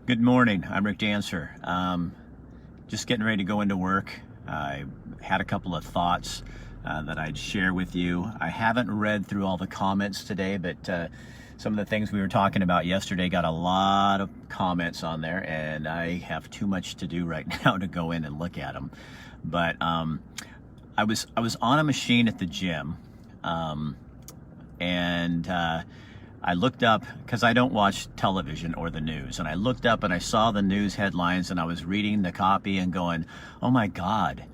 Good morning. I'm Rick Dancer. Just getting ready to go into work. I had a couple of thoughts that I'd share with you. I haven't read through all the comments today, but some of the things we were talking about yesterday got a lot of comments on there, and I have too much to do right now to go in and look at them. But I was on a machine at the gym, and I looked up, because I don't watch television or the news, and I looked up and I saw the news headlines, and I was reading the copy and going, oh my God,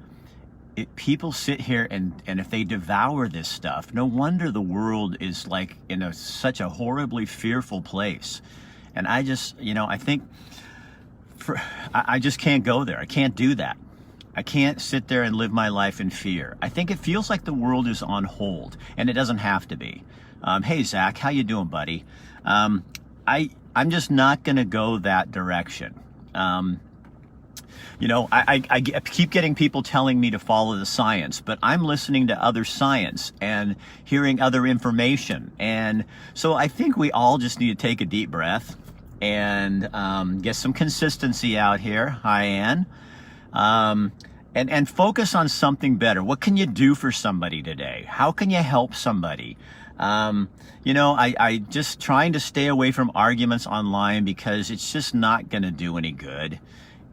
people sit here and if they devour this stuff, no wonder the world is like in such a horribly fearful place. And I just, I think I just can't go there. I can't do that. I can't sit there and live my life in fear. I think it feels like the world is on hold, and it doesn't have to be. Hey, Zach, how you doing, buddy? I'm just not going to go that direction. I keep getting people telling me to follow the science, but I'm listening to other science and hearing other information. And so I think we all just need to take a deep breath and get some consistency out here. Hi, Ann. And focus on something better. What can you do for somebody today? How can you help somebody? I just trying to stay away from arguments online because it's just not going to do any good.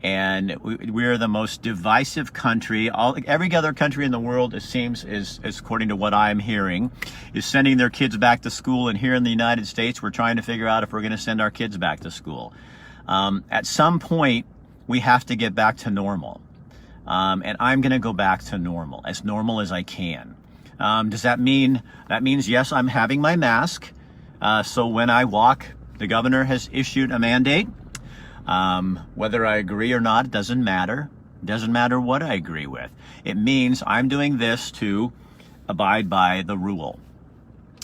And we're the most divisive country. Every other country in the world, it seems, is according to what I'm hearing, is sending their kids back to school. And here in the United States, we're trying to figure out if we're going to send our kids back to school. At some point, we have to get back to normal. And I'm going to go back to normal as I can. Does that mean, yes, I'm having my mask. So when I walk, the governor has issued a mandate. Whether I agree or not, it doesn't matter. It doesn't matter what I agree with. It means I'm doing this to abide by the rule.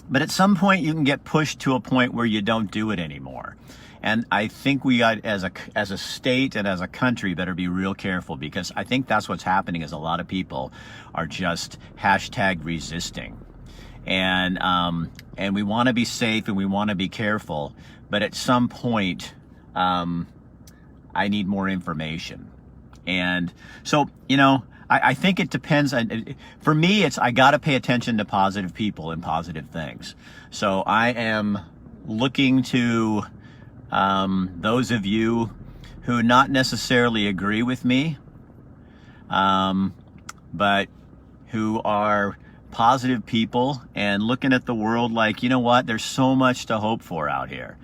But at some point you can get pushed to a point where you don't do it anymore. And I think we got, as a state and as a country, better be real careful, because I think that's what's happening is a lot of people are just #resisting. And we want to be safe and we want to be careful. But at some point, I need more information. And so, I think it depends. For me, I got to pay attention to positive people and positive things. So I am looking to those of you who not necessarily agree with me, but who are positive people and looking at the world like, you know what, there's so much to hope for out here.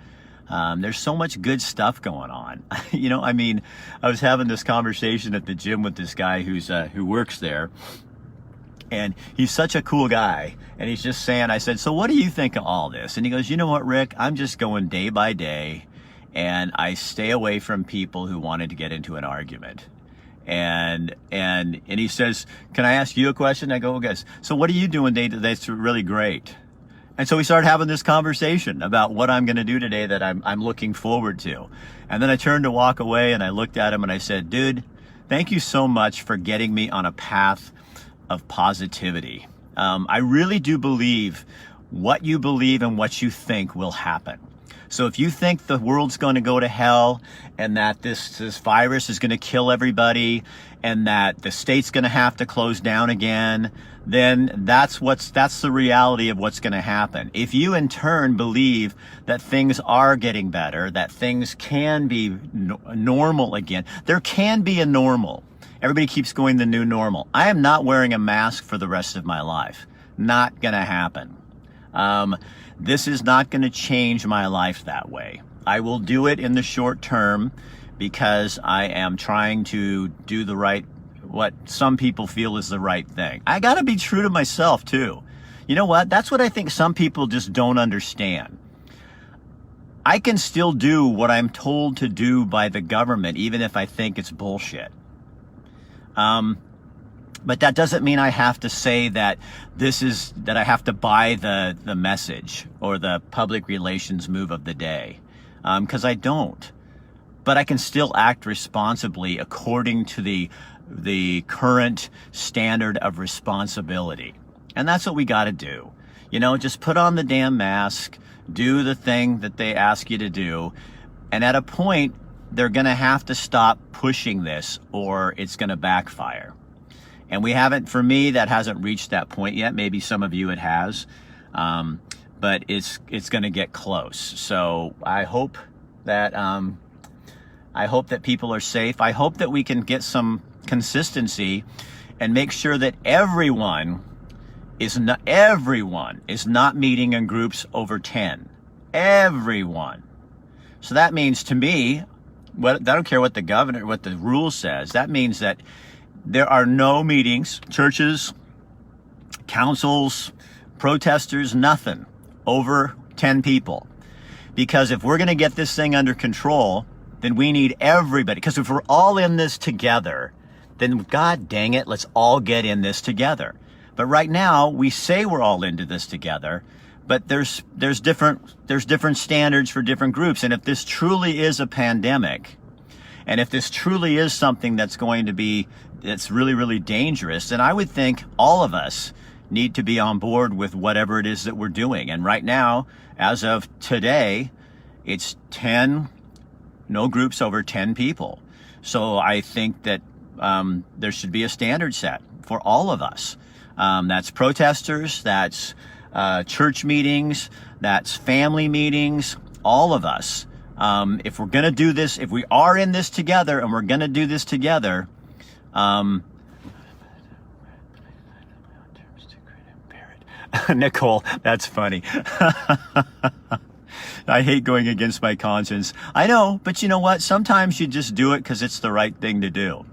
There's so much good stuff going on. I was having this conversation at the gym with this guy who works there, and he's such a cool guy. And he's just saying, I said, so what do you think of all this? And he goes, you know what, Rick, I'm just going day by day, and I stay away from people who wanted to get into an argument. And he says, can I ask you a question? I go, well, guys, so what are you doing day to day that's really great? And so we started having this conversation about what I'm going to do today that I'm looking forward to. And then I turned to walk away, and I looked at him and I said, dude, thank you so much for getting me on a path of positivity. I really do believe what you believe and what you think will happen. So if you think the world's going to go to hell, and that this virus is going to kill everybody, and that the state's going to have to close down again, then that's the reality of what's going to happen. If you in turn believe that things are getting better, that things can be normal again, there can be a normal. Everybody keeps going the new normal. I am not wearing a mask for the rest of my life. Not going to happen. This is not going to change my life that way. I will do it in the short term because I am trying to do what some people feel is the right thing. I got to be true to myself too. You know what? That's what I think some people just don't understand. I can still do what I'm told to do by the government, even if I think it's bullshit. But that doesn't mean I have to say that that I have to buy the message or the public relations move of the day, because I don't. But I can still act responsibly according to the current standard of responsibility. And that's what we got to do. Just put on the damn mask, do the thing that they ask you to do. And at a point, they're going to have to stop pushing this or it's going to backfire. And we haven't, for me, that hasn't reached that point yet. Maybe some of you it has, but it's going to get close. So I hope that people are safe. I hope that we can get some consistency and make sure that everyone is not meeting in groups over 10. Everyone. So that means to me, I don't care what the rule says. That means that there are no meetings, churches, councils, protesters, nothing over 10 people. Because if we're going to get this thing under control, then we need everybody. Because if we're all in this together, then God dang it, let's all get in this together. But right now, we say we're all into this together, but there's different standards for different groups. And if this truly is a pandemic, and if this truly is something that's really, really dangerous, then I would think all of us need to be on board with whatever it is that we're doing. And right now, as of today, it's 10, no groups over 10 people. So I think that there should be a standard set for all of us. That's protesters, that's church meetings, that's family meetings, all of us. If we're going to do this, if we are in this together and we're going to do this together, Nicole, that's funny. I hate going against my conscience. I know, but you know what? Sometimes you just do it because it's the right thing to do.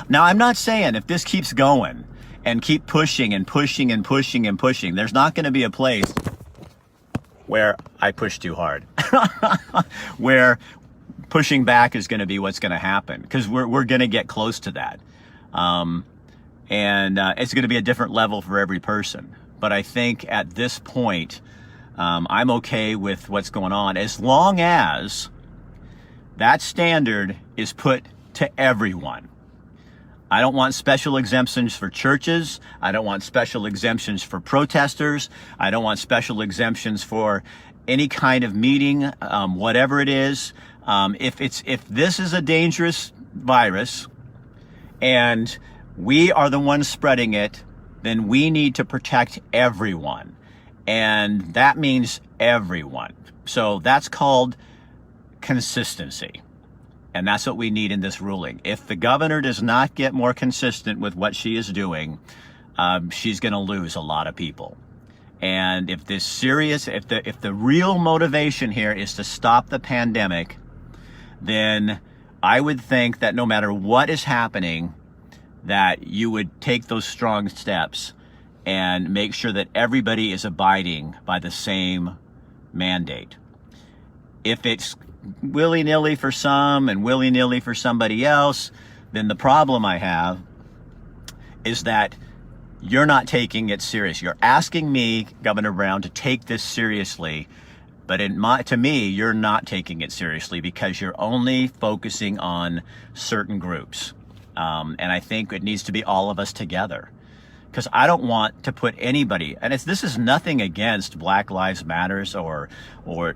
Now, I'm not saying if this keeps going and keep pushing and pushing and pushing and pushing, there's not going to be a place where I push too hard, where pushing back is going to be what's going to happen, because we're going to get close to that. And it's going to be a different level for every person. But I think at this point, I'm okay with what's going on, as long as that standard is put to everyone. I don't want special exemptions for churches. I don't want special exemptions for protesters. I don't want special exemptions for any kind of meeting, whatever it is. If this is a dangerous virus and we are the ones spreading it, then we need to protect everyone. And that means everyone. So that's called consistency. And that's what we need in this ruling. If the governor does not get more consistent with what she is doing, she's going to lose a lot of people. And if the real motivation here is to stop the pandemic, then I would think that no matter what is happening, that you would take those strong steps and make sure that everybody is abiding by the same mandate. If it's willy-nilly for some and willy-nilly for somebody else, then the problem I have is that you're not taking it serious. You're asking me, Governor Brown, to take this seriously, but to me, you're not taking it seriously because you're only focusing on certain groups. And I think it needs to be all of us together. Because I don't want to put anybody, and this is nothing against Black Lives Matters or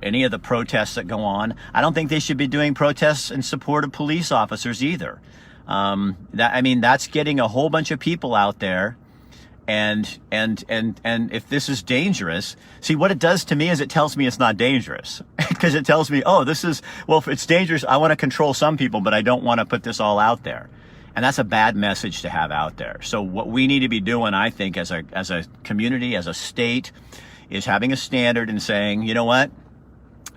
any of the protests that go on. I don't think they should be doing protests in support of police officers either. That's getting a whole bunch of people out there, and if this is dangerous, see what it does to me is it tells me it's not dangerous, because it tells me, if it's dangerous, I want to control some people, but I don't want to put this all out there. And that's a bad message to have out there. So what we need to be doing, I think, as a community, as a state, is having a standard and saying, you know what?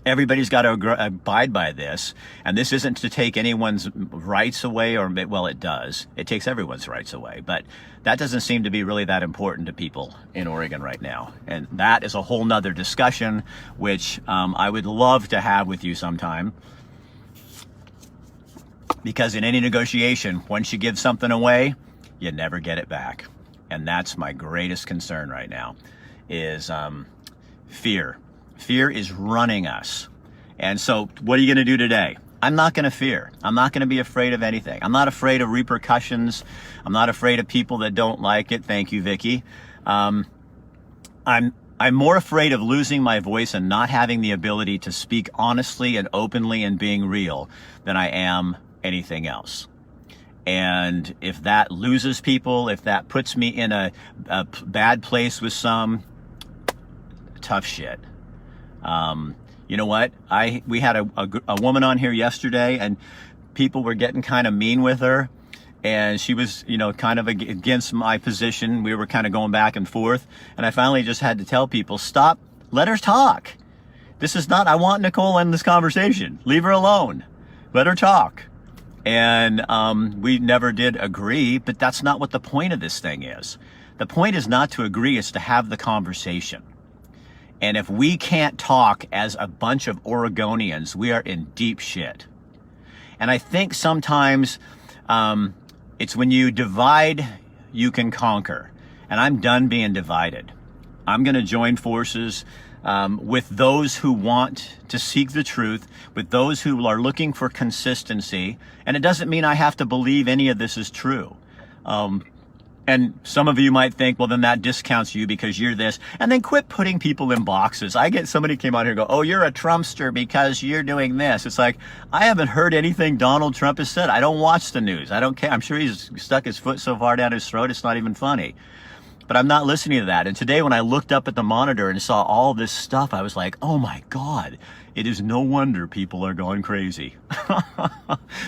Everybody's got to abide by this. And this isn't to take anyone's rights away, well, it does. It takes everyone's rights away. But that doesn't seem to be really that important to people in Oregon right now. And that is a whole nother discussion, which I would love to have with you sometime. Because in any negotiation, once you give something away, you never get it back. And that's my greatest concern right now, is fear. Fear is running us. And so what are you going to do today? I'm not going to fear. I'm not going to be afraid of anything. I'm not afraid of repercussions. I'm not afraid of people that don't like it. Thank you, Vicky. I'm I'm more afraid of losing my voice and not having the ability to speak honestly and openly and being real than I am anything else. And if that loses people, if that puts me in a bad place with some, tough shit. You know what? We had a woman on here yesterday, and people were getting kind of mean with her, and she was, kind of against my position. We were kind of going back and forth, and I finally just had to tell people, stop, let her talk. This is not, I want Nicole in this conversation. Leave her alone. Let her talk. And we never did agree, but that's not what the point of this thing is. The point is not to agree, it's to have the conversation. And if we can't talk as a bunch of Oregonians, we are in deep shit. And I think sometimes it's when you divide, you can conquer. And I'm done being divided. I'm going to join forces with those who want to seek the truth, with those who are looking for consistency. And it doesn't mean I have to believe any of this is true. And some of you might think, well, then that discounts you because you're this. And then quit putting people in boxes. Somebody came out here and go, oh, you're a Trumpster because you're doing this. It's like, I haven't heard anything Donald Trump has said. I don't watch the news. I don't care. I'm sure he's stuck his foot so far down his throat, it's not even funny. But I'm not listening to that. And today when I looked up at the monitor and saw all this stuff, I was like, oh my God, it is no wonder people are going crazy.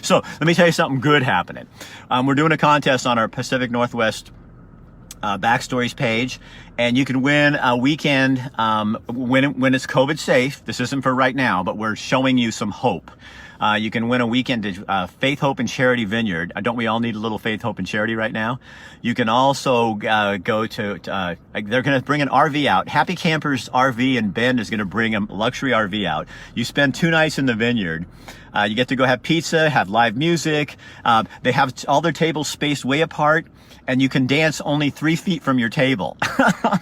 So let me tell you something good happening. We're doing a contest on our Pacific Northwest Backstories page, and you can win a weekend when it's COVID safe. This isn't for right now, but we're showing you some hope. You can win a weekend to Faith, Hope, and Charity Vineyard. Don't we all need a little faith, hope, and charity right now? You can also go to, they're going to bring an RV out. Happy Campers RV in Bend is going to bring a luxury RV out. You spend 2 nights in the vineyard. You get to go have pizza, have live music. They have all their tables spaced way apart, and you can dance only 3 feet from your table.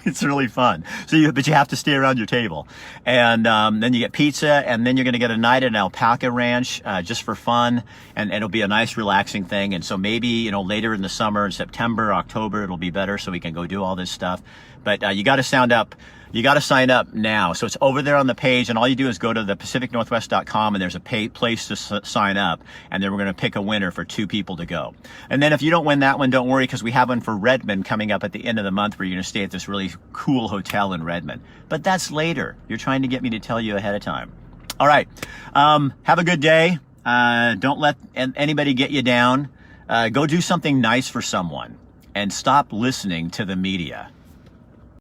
It's really fun. But you have to stay around your table. And then you get pizza, and then you're going to get a night at an alpaca ranch just for fun, and it'll be a nice, relaxing thing. And so maybe later in the summer, in September, October, it'll be better, so we can go do all this stuff. But you got to sound up. You got to sign up now. So it's over there on the page, and all you do is go to the pacificnorthwest.com, and there's a place to sign up, and then we're going to pick a winner for 2 people to go. And then if you don't win that one, don't worry, because we have one for Redmond coming up at the end of the month where you're going to stay at this really cool hotel in Redmond. But that's later. You're trying to get me to tell you ahead of time. All right. Have a good day. Don't let anybody get you down. Go do something nice for someone, and stop listening to the media.